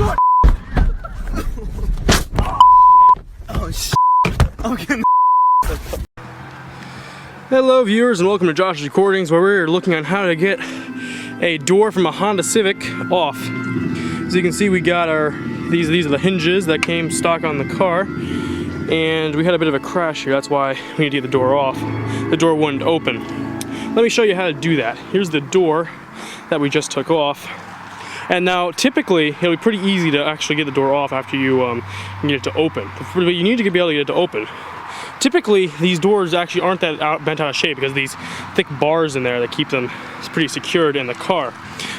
Oh shit. I'm getting Hello viewers and welcome to Josh's Recordings, where we're looking on how to get a door from a Honda Civic off. As you can see, we got our these are the hinges that came stock on the car, and we had a bit of a crash here. That's why we need to get the door off. The door wouldn't open. Let me show you how to do that. Here's the door that we just took off. And now, typically, it'll be pretty easy to actually get the door off after you get it to open. But you need to be able to get it to open. Typically, these doors actually aren't that bent out of shape because of these thick bars in there that keep them pretty secured in the car.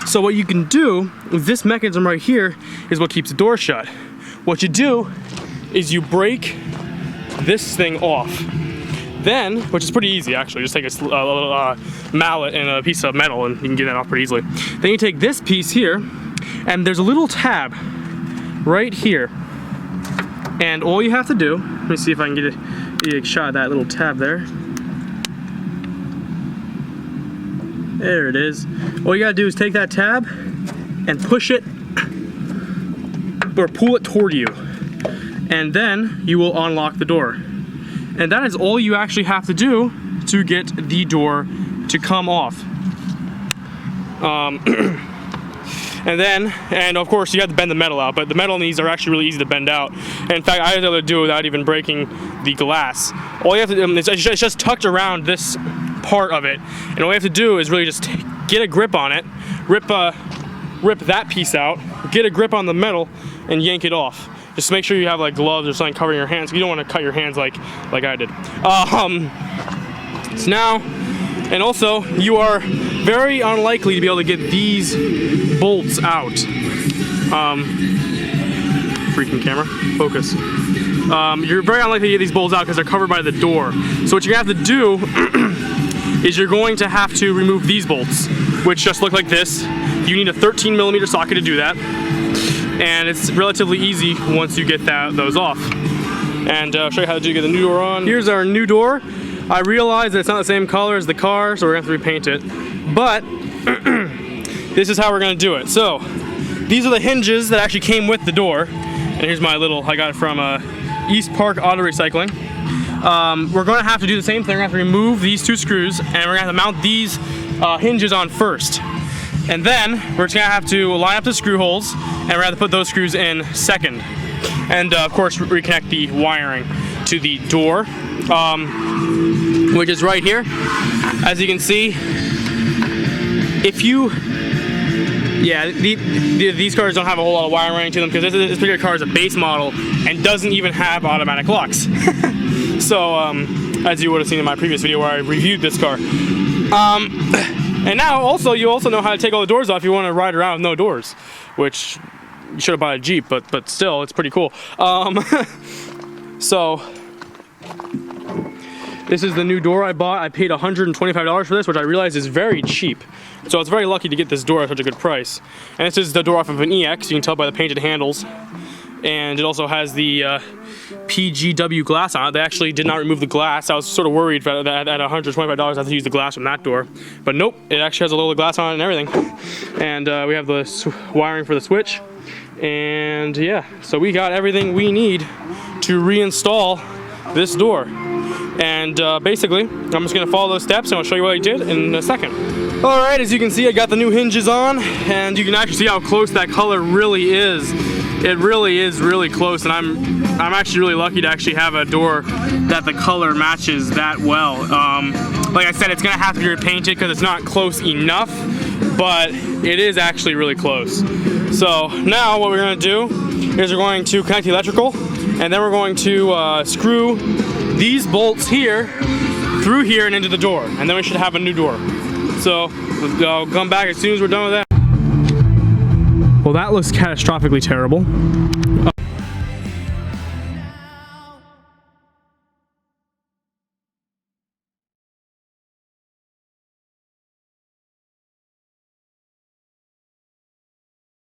So what you can do with this mechanism right here is what keeps the door shut. What you do is you break this thing off. Then, which is pretty easy actually, just take a mallet and a piece of metal and you can get that off pretty easily. Then you take this piece here, and there's a little tab right here. And all you have to do, let me see if I can get a shot of that little tab there. There it is. All you gotta do is take that tab and push it, or pull it toward you. And then you will unlock the door. And that is all you actually have to do to get the door to come off. And of course you have to bend the metal out, but the metal in these are actually really easy to bend out. And in fact, I was able to do it without even breaking the glass. All you have to do, it's just tucked around this part of it, and all you have to do is really just get a grip on it, rip that piece out, get a grip on the metal, and yank it off. Just make sure you have like gloves or something covering your hands. You don't want to cut your hands like I did. So now, and also you are very unlikely to be able to get these bolts out. Freaking camera, focus. You're very unlikely to get these bolts out because they're covered by the door. So what you're gonna have to do is you're going to have to remove these bolts, which just look like this. You need a 13mm socket to do that. And it's relatively easy once you get those off. And I'll show you how to get the new door on. Here's our new door. I realize that it's not the same color as the car, so we're gonna have to repaint it. But this is how we're gonna do it. So these are the hinges that actually came with the door. And here's my little, I got it from East Park Auto Recycling. We're gonna have to do the same thing. We're gonna have to remove these two screws, and we're gonna have to mount these hinges on first. And then we're just gonna have to line up the screw holes, and we're gonna have to put those screws in second. And of course, reconnect the wiring to the door, which is right here. As you can see, these cars don't have a whole lot of wiring to them because this particular car is a base model and doesn't even have automatic locks. So, as you would have seen in my previous video where I reviewed this car. And now, you also know how to take all the doors off if you want to ride around with no doors, which you should have bought a Jeep, but still, it's pretty cool. So, this is the new door I bought. I paid $125 for this, which I realize is very cheap. So I was very lucky to get this door at such a good price. And this is the door off of an EX. You can tell by the painted handles. And it also has the PGW glass on it. They actually did not remove the glass. I was sort of worried that at $125 I have to use the glass from that door. But nope, it actually has a little glass on it and everything. And we have the wiring for the switch. And yeah, so we got everything we need to reinstall this door. And basically, I'm just gonna follow those steps and I'll show you what I did in a second. Alright, as you can see, I got the new hinges on, and you can actually see how close that color really is. It really is really close, and I'm actually really lucky to actually have a door that the color matches that well. Like I said, it's gonna have to be repainted because it's not close enough, but it is actually really close. So now what we're gonna do is we're going to connect the electrical, and then we're going to screw these bolts here through here and into the door, and then we should have a new door. So I'll come back as soon as we're done with that. Well, that looks catastrophically terrible.